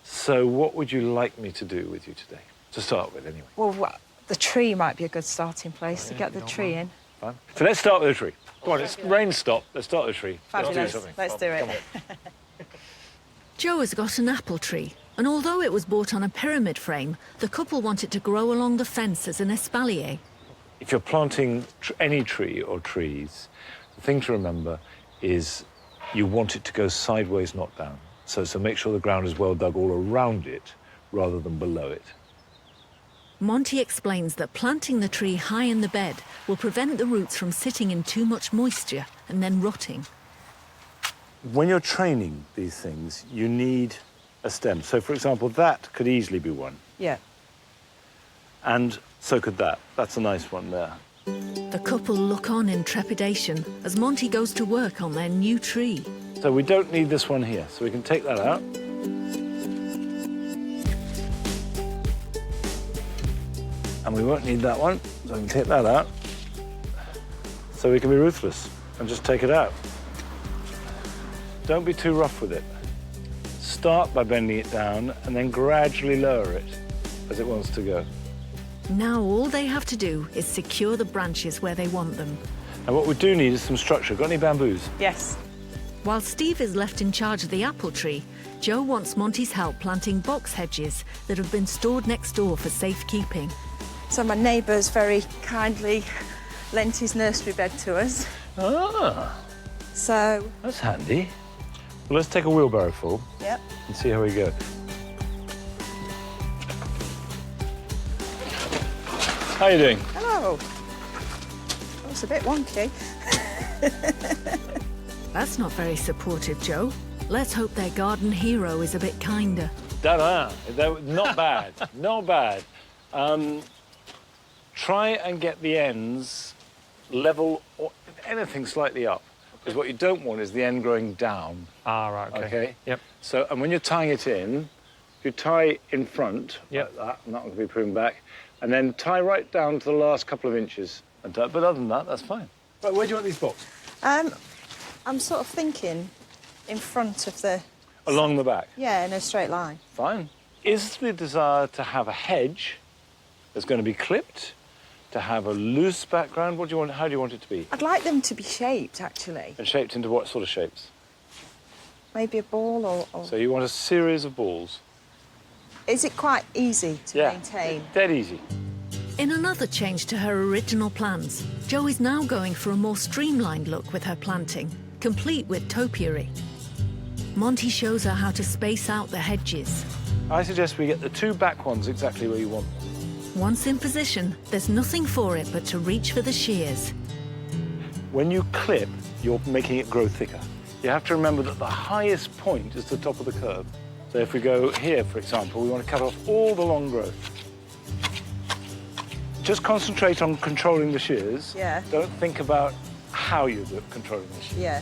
So what would you like me to do with you today? To start with, anyway. Well, the tree might be a good starting place to get the tree in. Fine. So let's start with the tree. Come on, it's rain stop. Let's start with the tree. Fabulous. Let's do something. Let's do it. Joe has got an apple tree, and although it was bought on a pyramid frame, the couple want it to grow along the fence as an espalier. If you're planting any tree or trees, the thing to remember is you want it to go sideways, not down. So make sure the ground is well dug all around it rather than below it. Monty explains that planting the tree high in the bed will prevent the roots from sitting in too much moisture and then rotting. When you're training these things, you need a stem. So, for example, that could easily be one. Yeah. And so could that. That's a nice one there. The couple look on in trepidation as Monty goes to work on their new tree. So we don't need this one here, so we can take that out. And we won't need that one, so we can take that out. So we can be ruthless and just take it out. Don't be too rough with it. Start by bending it down and then gradually lower it as it wants to go. Now all they have to do is secure the branches where they want them. And what we do need is some structure. Got any bamboos? Yes. While Steve is left in charge of the apple tree, Joe wants Monty's help planting box hedges that have been stored next door for safekeeping. So my neighbour's very kindly lent his nursery bed to us. Ah, So, that's handy. Well, let's take a wheelbarrow full yep. and see how we go. How are you doing? Hello. Oh, it's a bit wonky. That's not very supportive, Joe. Let's hope their garden hero is a bit kinder. Da-da. Not bad. Not bad. Try and get the ends level or anything slightly up. Because what you don't want is the end growing down. Ah, right, OK. OK? Yep. So, and when you're tying it in, you tie in front, Yep. like that, not going to be pruned back, and then tie right down to the last couple of inches. But other than that, that's fine. Right, where do you want these boxes? I'm sort of thinking in front of the... Along the back? Yeah, in a straight line. Fine. Is the desire to have a hedge that's going to be clipped, to have a loose background? What do you want? How do you want it to be? I'd like them to be shaped, actually. And shaped into what sort of shapes? Maybe a ball or... So you want a series of balls? Is it quite easy to maintain? Dead easy. In another change to her original plans, Jo is now going for a more streamlined look with her planting, complete with topiary. Monty shows her how to space out the hedges. I suggest we get the two back ones exactly where you want them. Once in position, there's nothing for it but to reach for the shears. When you clip, you're making it grow thicker. You have to remember that the highest point is the top of the curve. So if we go here, for example, we want to cut off all the long growth. Just concentrate on controlling the shears. Yeah. Don't think about how you're controlling the shears. Yeah.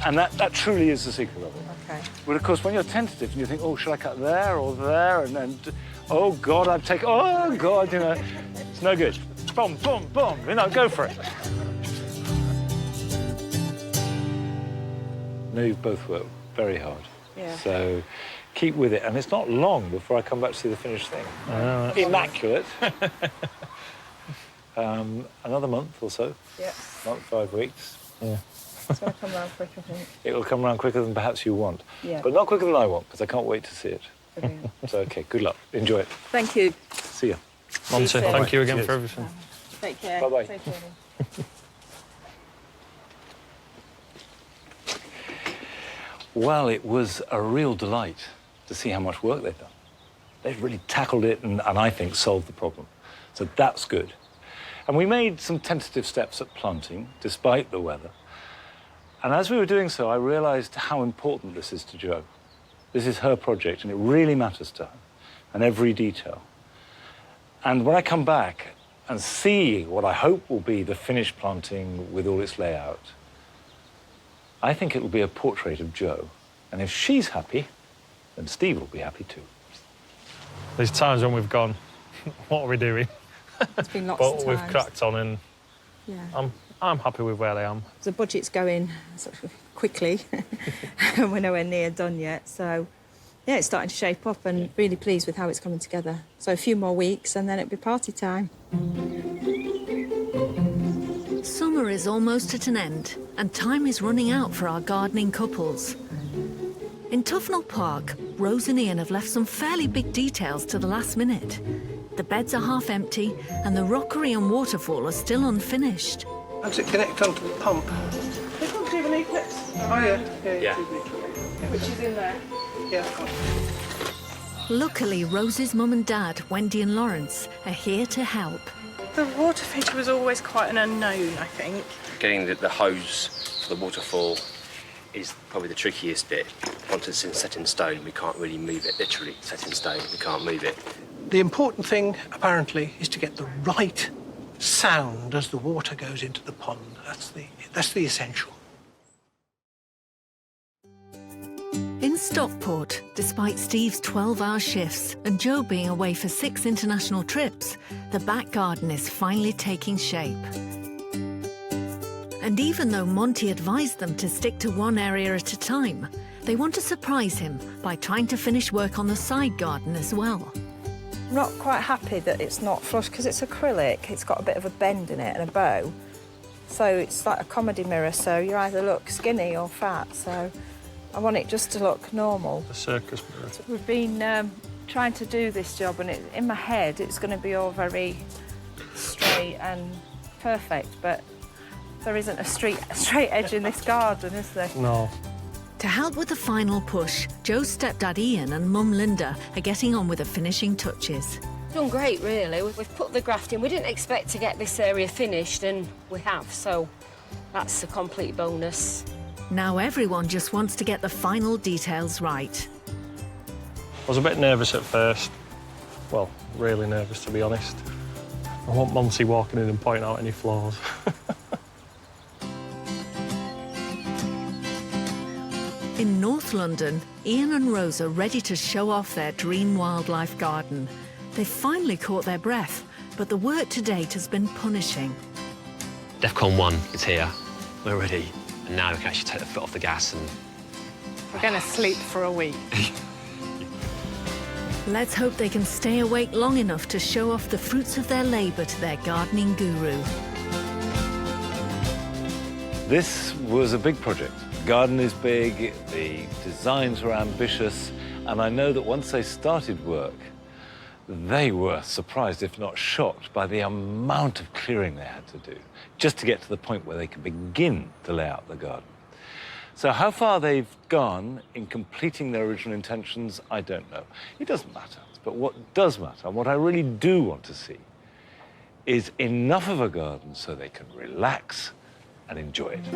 And that truly is the secret of it. OK. But of course, when you're tentative and you think, oh, should I cut there or there? And then, oh, God, I've taken, oh, God, you know, it's no good. Boom, boom, boom, you know, go for it. I know you've both worked very hard. Yeah. So keep with it. And it's not long before I come back to see the finished thing. Immaculate. Another month or so. Yeah. Month, 5 weeks. Yeah. It's going to come round quick, I think. It'll come around quicker than perhaps you want. Yeah. But not quicker than I want, because I can't wait to see it. Brilliant. So, OK, good luck. Enjoy it. Thank you. See you. Monty, Bye-bye. thank you again Cheers. for everything. Take care. Bye-bye. Take care. Well, it was a real delight to see how much work they've done. They've really tackled it and I think solved the problem. So that's good. And we made some tentative steps at planting, despite the weather. And as we were doing so, I realized how important this is to Jo. This is her project, and it really matters to her, and every detail. And when I come back and see what I hope will be the finished planting with all its layout, I think it will be a portrait of Jo. And if she's happy, then Steve will be happy too. There's times when we've gone, what are we doing? It's been lots But of times. we've cracked on, and Yeah. I'm happy with where I am. The budget's going sort of quickly, and we're nowhere near done yet. So, yeah, it's starting to shape up, and really pleased with how it's coming together. So a few more weeks, and then it'll be party time. Summer is almost at an end, and time is running out for our gardening couples. In Tufnell Park, Rose and Ian have left some fairly big details to the last minute. The beds are half empty, and the rockery and waterfall are still unfinished. How does it connect onto the pump? They've got to do an eclipse. Oh, yeah. Yeah. Which is in there. Yeah. Luckily, Rose's mum and dad, Wendy and Lawrence, are here to help. The water feature was always quite an unknown, I think. Getting the hose for the waterfall is probably the trickiest bit. Once it's set in stone, we can't really move it. Literally set in stone, we can't move it. The important thing, apparently, is to get the right sound as the water goes into the pond. That's the essential. In Stockport, despite Steve's 12-hour shifts and Joe being away for 6 international trips, the back garden is finally taking shape. And even though Monty advised them to stick to one area at a time, they want to surprise him by trying to finish work on the side garden as well. I'm not quite happy that it's not flush because it's acrylic. It's got a bit of a bend in it and a bow. So it's like a comedy mirror, so you either look skinny or fat. So I want it just to look normal. A circus mirror. We've been trying to do this job, and in my head it's going to be all very straight and perfect, but there isn't a straight edge in this garden, is there? No. To help with the final push, Joe's stepdad Ian and mum Linda are getting on with the finishing touches. Done great, really. We've put the graft in. We didn't expect to get this area finished, and we have, so that's a complete bonus. Now everyone just wants to get the final details right. I was a bit nervous at first. Well, really nervous, to be honest. I want Monty walking in and pointing out any flaws. In North London, Ian and Rose are ready to show off their dream wildlife garden. They've finally caught their breath, but the work to date has been punishing. DEFCON 1 is here. We're ready. And now we can actually take the foot off the gas and... We're going to sleep for a week. Let's hope they can stay awake long enough to show off the fruits of their labour to their gardening guru. This was a big project. The garden is big, the designs were ambitious, and I know that once they started work, they were surprised, if not shocked, by the amount of clearing they had to do, just to get to the point where they could begin to lay out the garden. So how far they've gone in completing their original intentions, I don't know. It doesn't matter. But what does matter, and what I really do want to see, is enough of a garden so they can relax and enjoy it.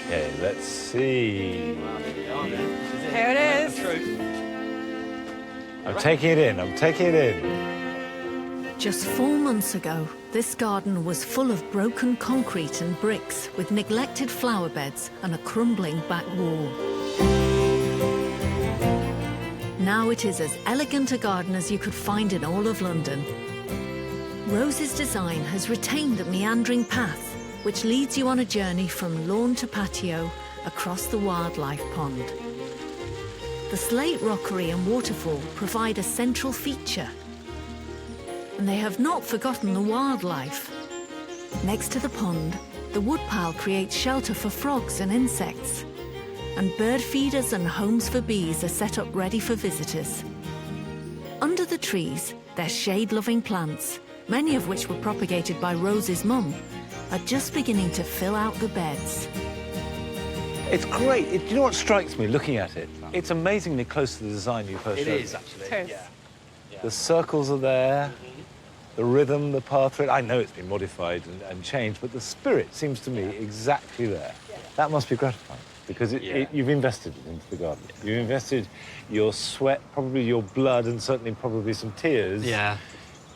Okay, let's see. Here it is. I'm taking it in, I'm taking it in. Just 4 months ago, this garden was full of broken concrete and bricks with neglected flower beds and a crumbling back wall. Now it is as elegant a garden as you could find in all of London. Rose's design has retained the meandering path, which leads you on a journey from lawn to patio across the wildlife pond. The slate rockery and waterfall provide a central feature. And they have not forgotten the wildlife. Next to the pond, the woodpile creates shelter for frogs and insects. And bird feeders and homes for bees are set up ready for visitors. Under the trees, their shade-loving plants, many of which were propagated by Rose's mum, are just beginning to fill out the beds. It's great. You know what strikes me looking at it? It's amazingly close to the design you first showed me. It is, actually. Yeah. The circles are there, the rhythm, the path through it. I know it's been modified and changed, but the spirit seems to me exactly there. That must be gratifying, because you've invested into the garden. You've invested your sweat, probably your blood, and certainly probably some tears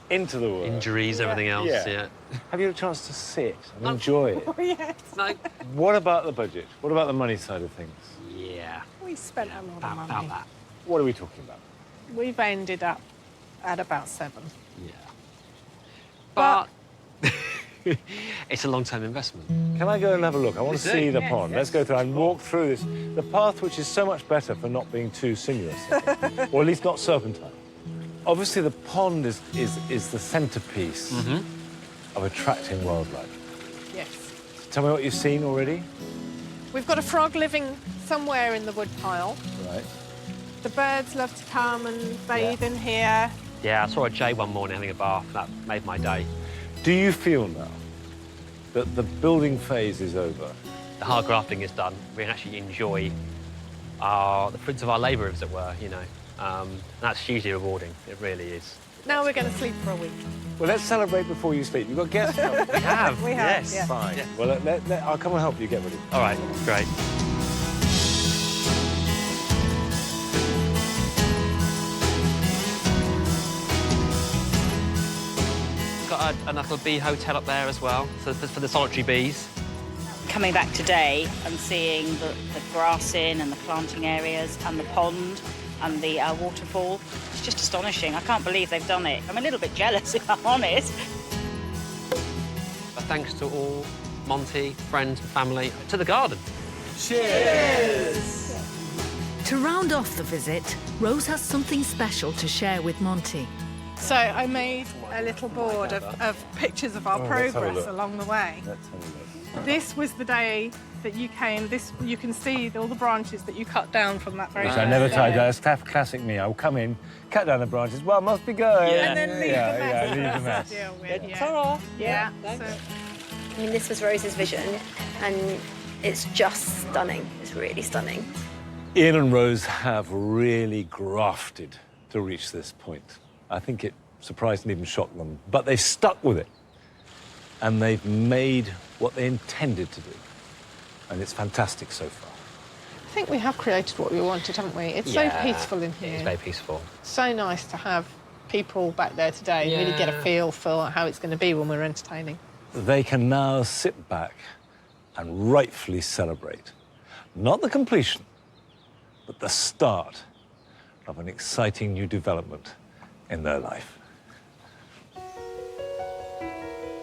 into the work. Injuries, everything else, yeah. Have you had a chance to sit and enjoy it? Oh, yes. No. What about the budget? What about the money side of things? Yeah. We spent a lot of money. About that. What are we talking about? We've ended up at about 7. Yeah. But it's a long-term investment. Can I go and have a look? I want to see the pond. Let's go through and walk through this. The path, which is so much better for not being too sinuous, or at least not serpentine. Obviously, the pond is the centerpiece of attracting wildlife. Yes. Tell me what you've seen already. We've got a frog living somewhere in the woodpile. Right. The birds love to come and bathe in here. Yeah, I saw a jay one morning having a bath. That made my day. Do you feel now that the building phase is over? The hard grafting is done. We can actually enjoy the fruits of our labour, as it were, you know. That's hugely rewarding. It really is. now we're going to sleep for a week. Well, let's celebrate before you sleep. You've got guests coming. We have. We have, yes. yeah. Fine. Yeah. Well, I'll come and help you get ready. All right, great. Got a little bee hotel up there as well, so for the solitary bees. Coming back today and seeing the grassing and the planting areas and the pond and the waterfall, it's just astonishing. I can't believe they've done it. I'm a little bit jealous, if I'm honest. But thanks to all Monty, friends and family, to the garden. Cheers! To round off the visit, Rose has something special to share with Monty. So I made a little board of pictures of our progress along the way. Let's have a look. This was the day that you came. This, you can see all the branches that you cut down from that very Which I never tried. That's classic me. I'll come in, cut down the branches. Well, must be going. Yeah. And then leave the mess. leave the mess. To deal with, yeah. So, I mean, this was Rose's vision, and it's just stunning. It's really stunning. Ian and Rose have really grafted to reach this point. I think it surprised and even shocked them, but they've stuck with it. And they've made what they intended to do. And it's fantastic so far. I think we have created what we wanted, haven't we? It's so peaceful in here. It's very peaceful. So nice to have people back there today and really get a feel for how it's going to be when we're entertaining. They can now sit back and rightfully celebrate. Not the completion, but the start of an exciting new development in their life.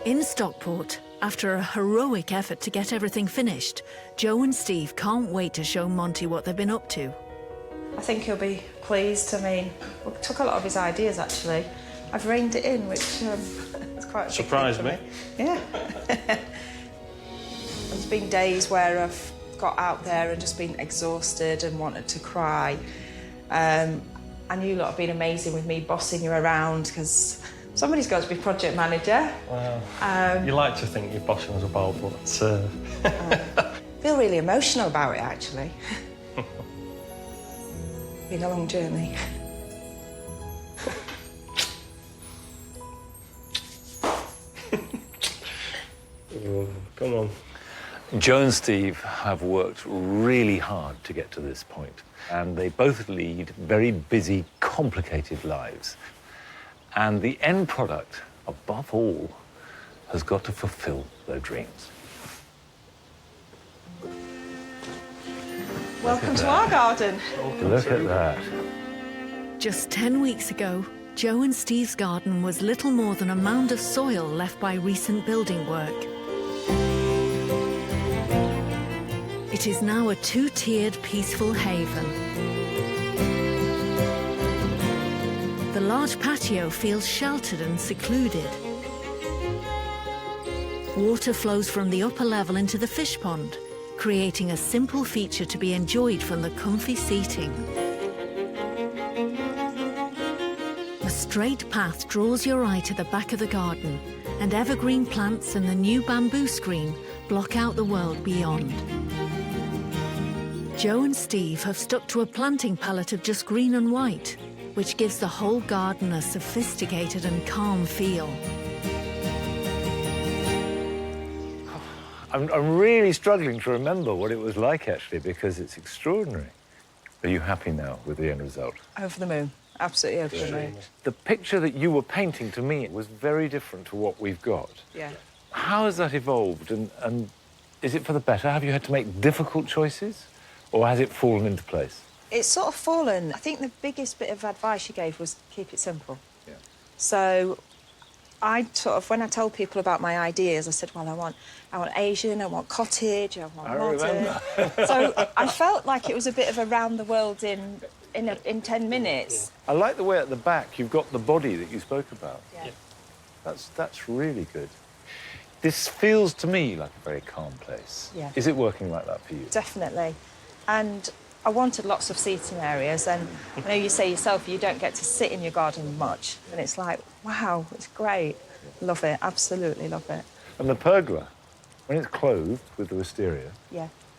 In Stockport, after a heroic effort to get everything finished, Joe and Steve can't wait to show Monty what they've been up to. I think he'll be pleased. I mean, we took a lot of his ideas, actually. I've reined it in, which is quite a surprised me. Yeah. There's been days where I've got out there and just been exhausted and wanted to cry. And you lot have been amazing with me bossing you around, because somebody's got to be project manager. Well, you like to think you're bossing us about, but it's... I feel really emotional about it, actually. Been a long journey. Oh, come on. Joe and Steve have worked really hard to get to this point, and they both lead very busy, complicated lives. And the end product, above all, has got to fulfill their dreams. Welcome to our garden. Look at that. Just 10 weeks ago, Joe and Steve's garden was little more than a mound of soil left by recent building work. It is now a two-tiered, peaceful haven. The large patio feels sheltered and secluded. Water flows from the upper level into the fish pond, creating a simple feature to be enjoyed from the comfy seating. A straight path draws your eye to the back of the garden, and evergreen plants and the new bamboo screen block out the world beyond. Joe and Steve have stuck to a planting palette of just green and white, which gives the whole garden a sophisticated and calm feel. I'm really struggling to remember what it was like, actually, because it's extraordinary. Are you happy now with the end result? Over the moon. Absolutely over the moon. The picture that you were painting to me was very different to what we've got. Yeah. How has that evolved, and is it for the better? Have you had to make difficult choices, or has it fallen into place? It's sort of fallen. I think the biggest bit of advice you gave was keep it simple. Yeah. So I sort of, when I told people about my ideas, I said, well, I want Asian, I want cottage, I want modern. So I felt like it was a bit of around the world in 10 minutes. I like the way at the back you've got the body that you spoke about. Yeah. That's really good. This feels to me like a very calm place. Yeah. Is it working like that for you? Definitely. And I wanted lots of seating areas, and I know you say yourself you don't get to sit in your garden much, and it's like, wow, it's great. Love it, absolutely love it. And the pergola, when it's clothed with the wisteria,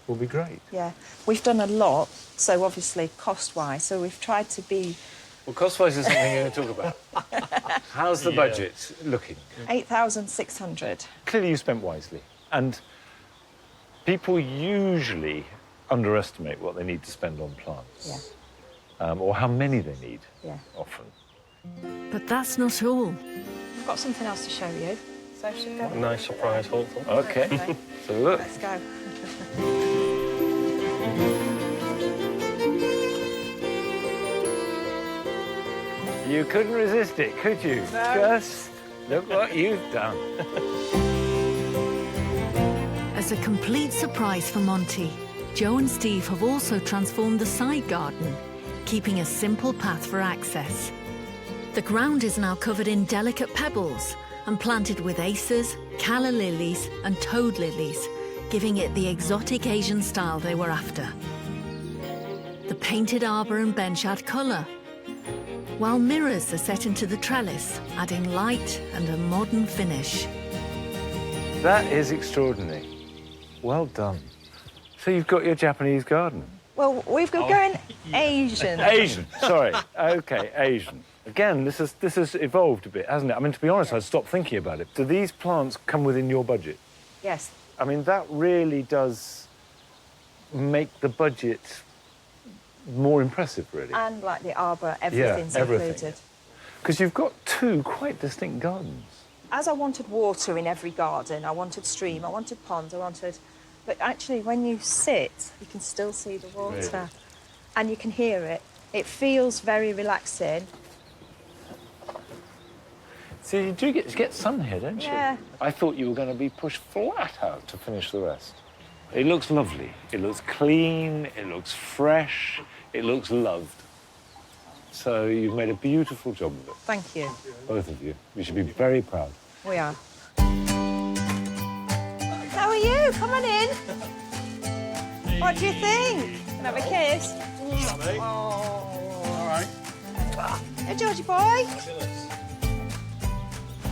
will be great. Yeah. We've done a lot, so obviously cost-wise, so we've tried to be... Well, cost-wise is something you're going to talk about. How's the budget looking? 8,600. Clearly you spent wisely. And people usually underestimate what they need to spend on plants. Yeah. Or how many they need, often. But that's not all. I've got something else to show you. So should go. Nice surprise, Hawthorne. OK. So look. Let's go. You couldn't resist it, could you? No. Just look what you've done. As a complete surprise for Monty, Joe and Steve have also transformed the side garden, keeping a simple path for access. The ground is now covered in delicate pebbles and planted with acers, calla lilies and toad lilies, giving it the exotic Asian style they were after. The painted arbour and bench add colour, while mirrors are set into the trellis, adding light and a modern finish. That is extraordinary. Well done. So you've got your Japanese garden? Well, we've got going Asian. Asian, sorry. OK, Asian. Again, this has evolved a bit, hasn't it? I mean, to be honest, I stopped thinking about it. Do these plants come within your budget? Yes. I mean, that really does make the budget more impressive, really. And like the arbour, everything's included. Because you've got two quite distinct gardens. As I wanted water in every garden, I wanted stream, I wanted ponds, I wanted... But actually, when you sit, you can still see the water. Really? And you can hear it. It feels very relaxing. So you do get sun here, don't you? Yeah. I thought you were going to be pushed flat out to finish the rest. It looks lovely. It looks clean. It looks fresh. It looks loved. So you've made a beautiful job of it. Thank you. Both of you. You should be very proud. We are. How are you? Come on in. What do you think? Can I have a kiss? Oh. All right. Hey, Georgie boy.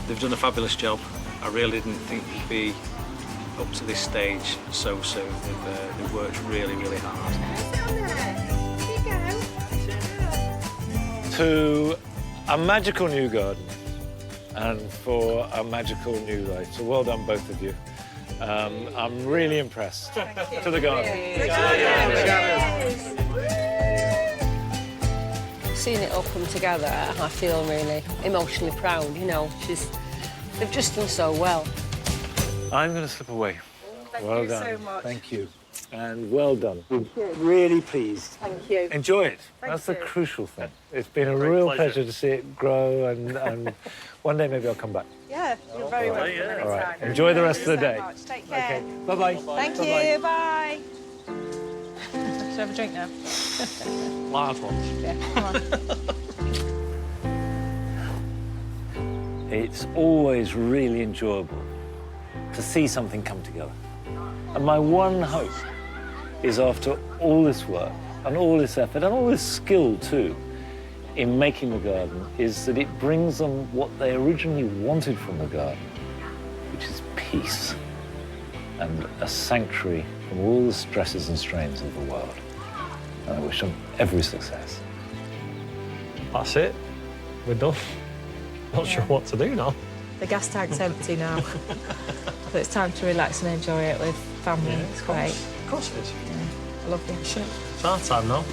They've done a fabulous job. I really didn't think they'd be up to this stage so soon. They've worked really, really hard. To a magical new garden and for a magical new life. So well done, both of you. I'm really impressed. To the garden. Seeing it all come together, I feel really emotionally proud, you know. They've just done so well. I'm going to slip away. Well done. so much. Thank you. And well done. We're really pleased. Thank you. Enjoy it. Thank That's you. the crucial thing. It's been a real pleasure to see it grow, and one day maybe I'll come back. Yeah, you're very welcome anytime. All right. Enjoy the rest of the day. Thank you so much. Take care. Okay. Bye-bye. Thank Bye-bye. you. Bye. Should I have a drink now? Large ones. Yeah, come on. It's always really enjoyable to see something come together. And my one hope is, after all this work and all this effort and all this skill too in making the garden, is that it brings them what they originally wanted from the garden, which is peace and a sanctuary from all the stresses and strains of the world. And I wish them every success. That's it. We're done. Not sure what to do now. The gas tank's empty now. But it's time to relax and enjoy it with family. It's great. Of course it is. Yeah, I love it. It's our time now.